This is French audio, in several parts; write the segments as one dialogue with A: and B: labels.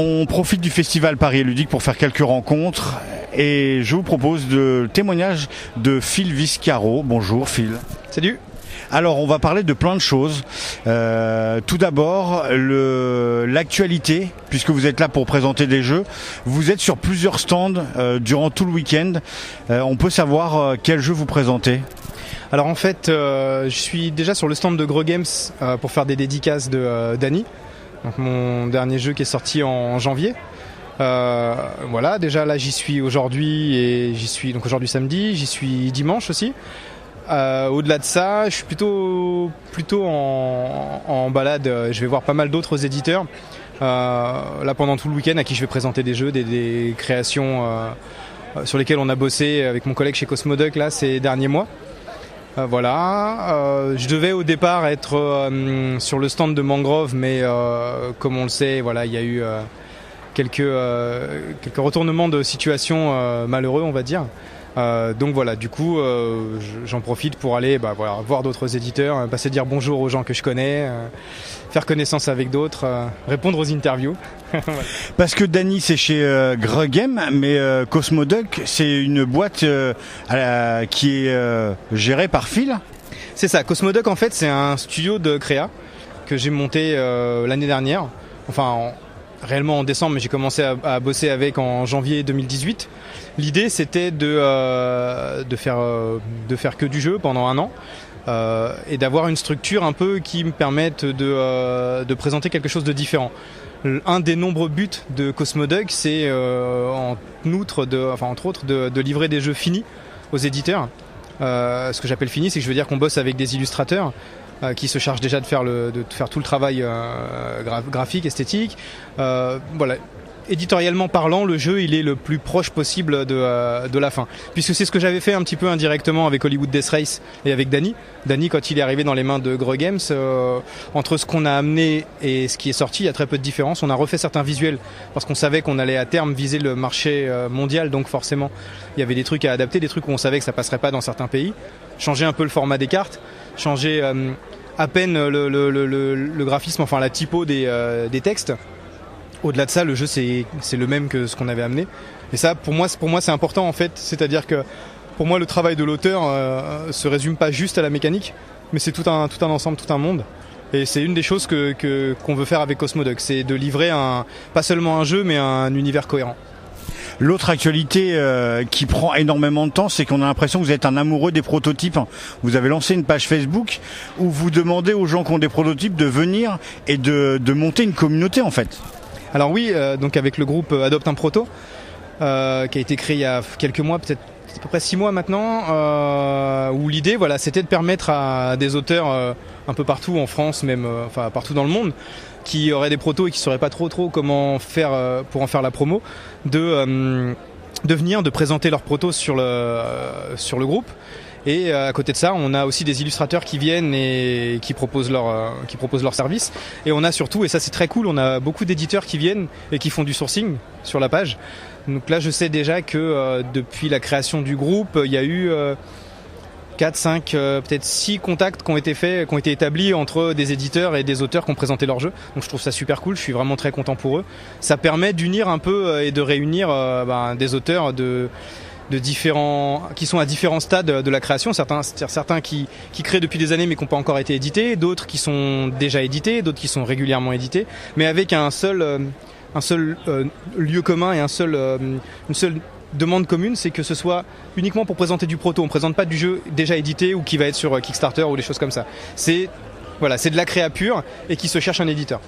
A: On profite du festival Paris Ludique pour faire quelques rencontres et je vous propose le témoignage de Phil Viscaro. Bonjour Phil.
B: Salut.
A: Alors on va parler de plein de choses. Tout d'abord l'actualité, puisque vous êtes là pour présenter des jeux. Vous êtes sur plusieurs stands durant tout le week-end. On peut savoir quel jeu vous présentez?
B: Alors en fait, je suis déjà sur le stand de Gros Games pour faire des dédicaces de Dany. Donc mon dernier jeu qui est sorti en janvier. Voilà, déjà là j'y suis aujourd'hui et j'y suis donc aujourd'hui samedi, j'y suis dimanche aussi. Au-delà de ça, je suis plutôt en balade. Je vais voir pas mal d'autres éditeurs là pendant tout le week-end à qui je vais présenter des jeux, des créations sur lesquelles on a bossé avec mon collègue chez Cosmoduck là ces derniers mois. Voilà, je devais au départ être sur le stand de Mangrove, mais comme on le sait, voilà, il y a eu quelques retournements de situation malheureux, on va dire. Donc voilà, du coup, j'en profite pour aller voir d'autres éditeurs, passer dire bonjour aux gens que je connais, faire connaissance avec d'autres, répondre aux interviews. Voilà.
A: Parce que Dany c'est chez Gros Games, mais Cosmoduck c'est une boîte qui est gérée par Phil.
B: C'est ça, Cosmoduck en fait c'est un studio de créa que j'ai monté l'année dernière, réellement en décembre, mais j'ai commencé à bosser avec en janvier 2018. L'idée c'était de faire que du jeu pendant un an. Et d'avoir une structure un peu qui me permette de présenter quelque chose de différent. Un des nombreux buts de Cosmoduck, c'est entre autres de livrer des jeux finis aux éditeurs. Ce que j'appelle fini, c'est que je veux dire qu'on bosse avec des illustrateurs qui se chargent déjà de faire tout le travail graphique, esthétique. Voilà. Éditorialement parlant, le jeu il est le plus proche possible de la fin, puisque c'est ce que j'avais fait un petit peu indirectement avec Hollywood Death Race et avec Dany. Dany, quand il est arrivé dans les mains de Gros Games, entre ce qu'on a amené et ce qui est sorti, il y a très peu de différence. On a refait certains visuels parce qu'on savait qu'on allait à terme viser le marché mondial, donc forcément il y avait des trucs à adapter, des trucs où on savait que ça passerait pas dans certains pays. Changer un peu le format des cartes, changer à peine le graphisme, la typo des textes. Au-delà de ça, le jeu c'est le même que ce qu'on avait amené. Et ça, pour moi c'est important en fait. C'est-à-dire que pour moi, le travail de l'auteur se résume pas juste à la mécanique, mais c'est tout un ensemble, tout un monde. Et c'est une des choses qu'on veut faire avec Cosmoduck, c'est de livrer pas seulement un jeu, mais un univers cohérent.
A: L'autre actualité qui prend énormément de temps, c'est qu'on a l'impression que vous êtes un amoureux des prototypes. Vous avez lancé une page Facebook où vous demandez aux gens qui ont des prototypes de venir et de monter une communauté en fait.
B: Alors oui, donc avec le groupe Adopte un Proto, qui a été créé il y a quelques mois, peut-être à peu près 6 mois maintenant, où l'idée c'était de permettre à des auteurs un peu partout en France, même partout dans le monde, qui auraient des protos et qui ne sauraient pas trop comment faire pour en faire la promo, de venir, de présenter leurs protos sur le groupe. Et à côté de ça, on a aussi des illustrateurs qui viennent et qui proposent leur service. Et on a surtout, et ça c'est très cool, on a beaucoup d'éditeurs qui viennent et qui font du sourcing sur la page. Donc là, je sais déjà que depuis la création du groupe, il y a eu 4, 5, peut-être 6 contacts qui ont été établis entre des éditeurs et des auteurs qui ont présenté leur jeu. Donc je trouve ça super cool, je suis vraiment très content pour eux. Ça permet d'unir un peu et de réunir des auteurs qui sont à différents stades de la création, certains qui créent depuis des années mais qui n'ont pas encore été édités, d'autres qui sont déjà édités, d'autres qui sont régulièrement édités, mais avec un seul lieu commun et une seule demande commune, c'est que ce soit uniquement pour présenter du proto. On ne présente pas du jeu déjà édité ou qui va être sur Kickstarter ou des choses comme ça. C'est de la créa pure et qui se cherche un éditeur.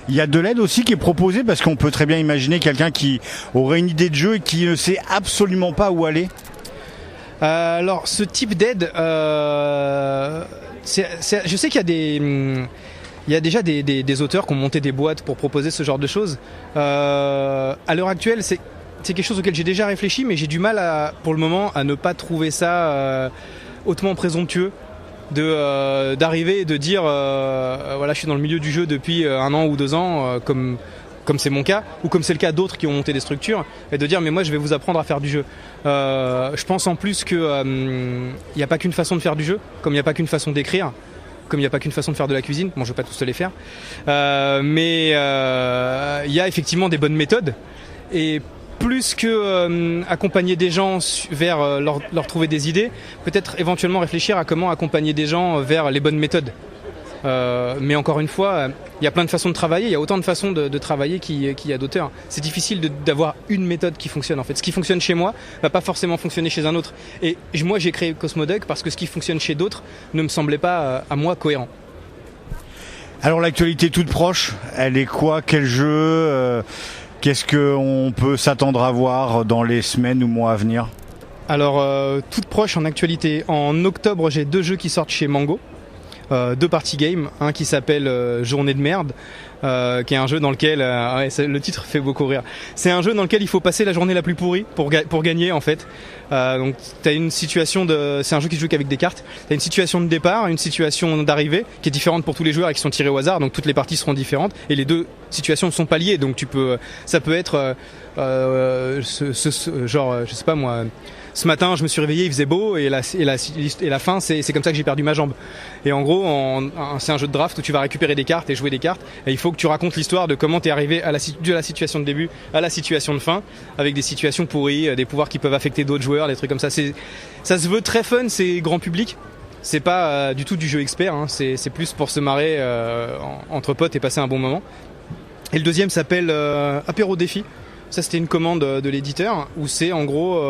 A: Il y a de l'aide aussi qui est proposée parce qu'on peut très bien imaginer quelqu'un qui aurait une idée de jeu et qui ne sait absolument pas où aller.
B: Alors ce type d'aide, je sais qu'il y a déjà des auteurs qui ont monté des boîtes pour proposer ce genre de choses. À l'heure actuelle, c'est quelque chose auquel j'ai déjà réfléchi, mais j'ai du mal pour le moment à ne pas trouver ça hautement présomptueux. D'arriver et de dire je suis dans le milieu du jeu depuis 1 an ou 2 ans comme c'est mon cas ou comme c'est le cas d'autres qui ont monté des structures, et de dire mais moi je vais vous apprendre à faire du jeu. Je pense en plus que il n'y a pas qu'une façon de faire du jeu, comme il n'y a pas qu'une façon d'écrire, comme il n'y a pas qu'une façon de faire de la cuisine, bon je vais pas tous te les faire, mais il y a effectivement des bonnes méthodes, et plus que accompagner des gens vers leur trouver des idées, peut-être éventuellement réfléchir à comment accompagner des gens vers les bonnes méthodes. Mais encore une fois, il y a plein de façons de travailler, il y a autant de façons de travailler qu'il y a d'auteurs. C'est difficile d'avoir une méthode qui fonctionne en fait. Ce qui fonctionne chez moi va pas forcément fonctionner chez un autre. Et moi j'ai créé Cosmoduck parce que ce qui fonctionne chez d'autres ne me semblait pas à moi cohérent.
A: Alors l'actualité toute proche, elle est quoi? Quel jeu Qu'est-ce qu'on peut s'attendre à voir dans les semaines ou mois à venir?
B: Alors toute proche en actualité, en octobre j'ai 2 jeux qui sortent chez Mango. 2 party games, un qui s'appelle Journée de merde, qui est un jeu dans lequel le titre fait beaucoup rire. C'est un jeu dans lequel il faut passer la journée la plus pourrie pour gagner en fait. Donc t'as une situation c'est un jeu qui se joue qu'avec des cartes. T'as une situation de départ, une situation d'arrivée qui est différente pour tous les joueurs et qui sont tirés au hasard. Donc toutes les parties seront différentes et les 2 situations ne sont pas liées. Donc ça peut être genre je sais pas moi. Ce matin, je me suis réveillé, il faisait beau, et la fin, c'est comme ça que j'ai perdu ma jambe. Et en gros, c'est un jeu de draft où tu vas récupérer des cartes et jouer des cartes, et il faut que tu racontes l'histoire de comment t'es arrivé de la situation de début à la situation de fin, avec des situations pourries, des pouvoirs qui peuvent affecter d'autres joueurs, des trucs comme ça. Ça se veut très fun, c'est grand public. C'est pas du tout du jeu expert, hein. C'est plus pour se marrer entre potes et passer un bon moment. Et le deuxième s'appelle Apéro Défi. Ça, c'était une commande de l'éditeur où c'est en gros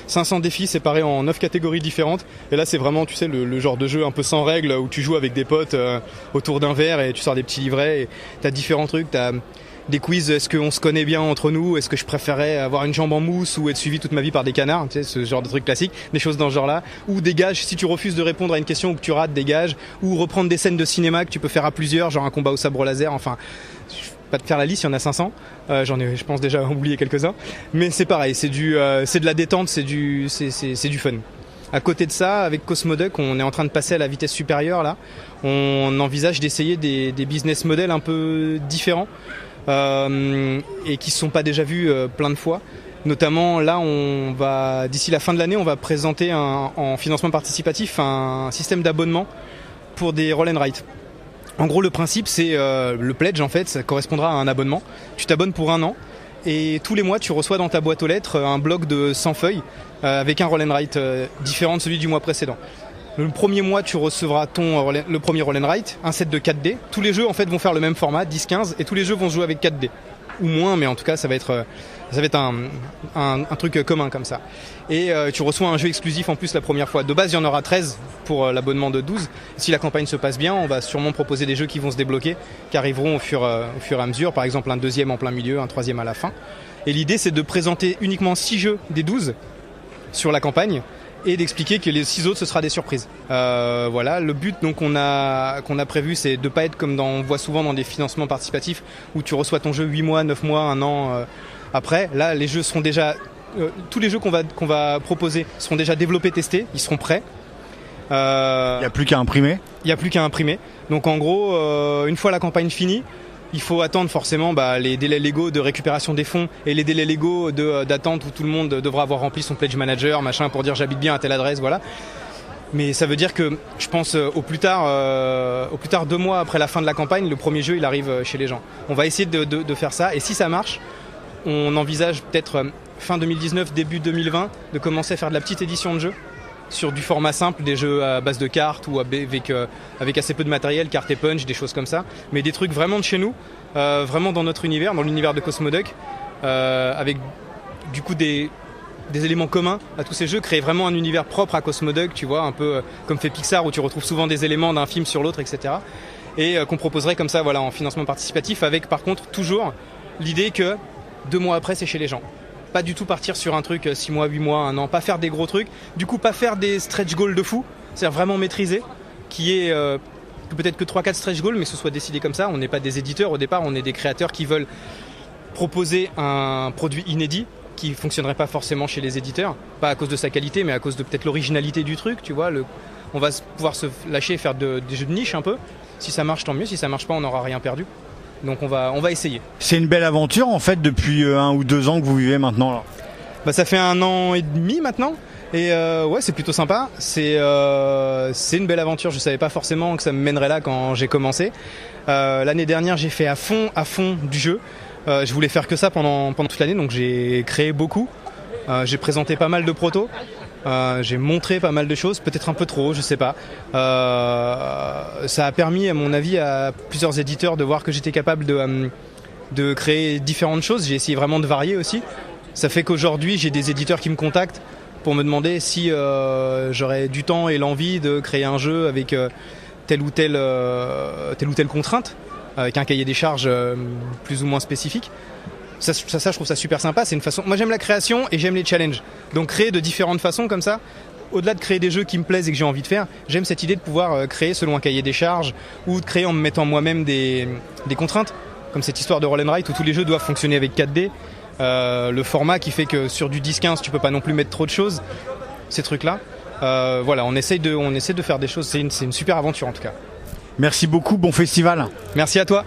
B: 500 défis séparés en 9 catégories différentes. Et là, c'est vraiment, tu sais, le genre de jeu un peu sans règles où tu joues avec des potes autour d'un verre et tu sors des petits livrets. Et t'as différents trucs. T'as des quiz. Est-ce qu'on se connaît bien entre nous? Est-ce que je préférais avoir une jambe en mousse ou être suivi toute ma vie par des canards? Tu sais, ce genre de trucs classiques. Des choses dans ce genre-là. Ou des gages. Si tu refuses de répondre à une question ou que tu rates, des gages. Ou reprendre des scènes de cinéma que tu peux faire à plusieurs, genre un combat au sabre laser. Enfin, pas de faire la liste, il y en a 500. J'en ai, je pense, déjà oublié quelques-uns. Mais c'est pareil, c'est de la détente, c'est du fun. À côté de ça, avec Cosmoduck, on est en train de passer à la vitesse supérieure là. On envisage d'essayer des business models un peu différents et qui ne sont pas déjà vus plein de fois. Notamment là, d'ici la fin de l'année, on va présenter en financement participatif un système d'abonnement pour des roll and write. En gros, le principe, c'est le pledge, en fait, ça correspondra à un abonnement. Tu t'abonnes pour 1 an et tous les mois, tu reçois dans ta boîte aux lettres un bloc de 100 feuilles avec un roll and write différent de celui du mois précédent. Le premier mois, tu recevras le premier roll and write, un set de 4 dés. Tous les jeux, en fait, vont faire le même format, 10-15, et tous les jeux vont se jouer avec 4 dés. Ou moins, mais en tout cas, ça va être un truc commun comme ça. Et tu reçois un jeu exclusif en plus la première fois. De base, il y en aura 13 pour l'abonnement de 12. Si la campagne se passe bien, on va sûrement proposer des jeux qui vont se débloquer, qui arriveront au fur et à mesure. Par exemple, un 2e en plein milieu, un 3e à la fin. Et l'idée, c'est de présenter uniquement 6 jeux des 12 sur la campagne et d'expliquer que les 6 autres, ce sera des surprises. Voilà, le but donc qu'on a prévu, c'est de pas être comme on voit souvent dans des financements participatifs où tu reçois ton jeu 8 mois, 9 mois, 1 an après. Là, les jeux seront déjà tous les jeux qu'on va proposer seront déjà développés, testés, ils seront prêts.
A: Il n'y a plus qu'à imprimer.
B: Il n'y a plus qu'à imprimer. Donc en gros, une fois la campagne finie, il faut attendre forcément les délais légaux de récupération des fonds et les délais légaux d'attente où tout le monde devra avoir rempli son pledge manager, machin, pour dire j'habite bien à telle adresse, voilà. Mais ça veut dire que je pense au plus tard 2 mois après la fin de la campagne, le premier jeu il arrive chez les gens. On va essayer de faire ça et si ça marche, on envisage peut-être fin 2019, début 2020 de commencer à faire de la petite édition de jeux sur du format simple, des jeux à base de cartes ou avec assez peu de matériel, cartes et punch, des choses comme ça, mais des trucs vraiment de chez nous, vraiment dans notre univers, dans l'univers de Cosmoduck, avec du coup des éléments communs à tous ces jeux, créer vraiment un univers propre à Cosmoduck, tu vois, un peu comme fait Pixar où tu retrouves souvent des éléments d'un film sur l'autre, etc. Et qu'on proposerait comme ça, voilà, en financement participatif, avec par contre toujours l'idée que 2 mois après c'est chez les gens. Pas du tout partir sur un truc 6 mois, 8 mois, 1 an, pas faire des gros trucs, du coup pas faire des stretch goals de fou, c'est-à-dire vraiment maîtriser, qui est peut-être que 3-4 stretch goals, mais ce soit décidé comme ça. On n'est pas des éditeurs au départ, on est des créateurs qui veulent proposer un produit inédit qui fonctionnerait pas forcément chez les éditeurs, pas à cause de sa qualité, mais à cause de peut-être l'originalité du truc, tu vois. On va pouvoir se lâcher et faire des jeux de niche un peu. Si ça marche, tant mieux. Si ça marche pas, on n'aura rien perdu. Donc on va essayer.
A: C'est une belle aventure en fait depuis 1 ou 2 ans que vous vivez maintenant là.
B: Ça fait 1 an et demi maintenant. Et ouais, c'est plutôt sympa. C'est une belle aventure. Je savais pas forcément que ça me mènerait là quand j'ai commencé. L'année dernière, j'ai fait à fond du jeu. Je voulais faire que ça pendant toute l'année, donc j'ai créé beaucoup. J'ai présenté pas mal de protos. J'ai montré pas mal de choses, peut-être un peu trop, je sais pas. Ça a permis, à mon avis, à plusieurs éditeurs de voir que j'étais capable de créer différentes choses. J'ai essayé vraiment de varier aussi. Ça fait qu'aujourd'hui, j'ai des éditeurs qui me contactent pour me demander si j'aurais du temps et l'envie de créer un jeu avec telle ou telle contrainte, avec un cahier des charges plus ou moins spécifique. Ça, je trouve ça super sympa. C'est une façon. Moi, j'aime la création et j'aime les challenges. Donc, créer de différentes façons comme ça. Au-delà de créer des jeux qui me plaisent et que j'ai envie de faire, j'aime cette idée de pouvoir créer selon un cahier des charges ou de créer en me mettant moi-même des contraintes, comme cette histoire de Roll and Write où tous les jeux doivent fonctionner avec 4D. Le format qui fait que sur du 10-15, tu peux pas non plus mettre trop de choses. Ces trucs-là. Voilà, on essaie de faire des choses. C'est une super aventure en tout cas.
A: Merci beaucoup. Bon festival.
B: Merci à toi.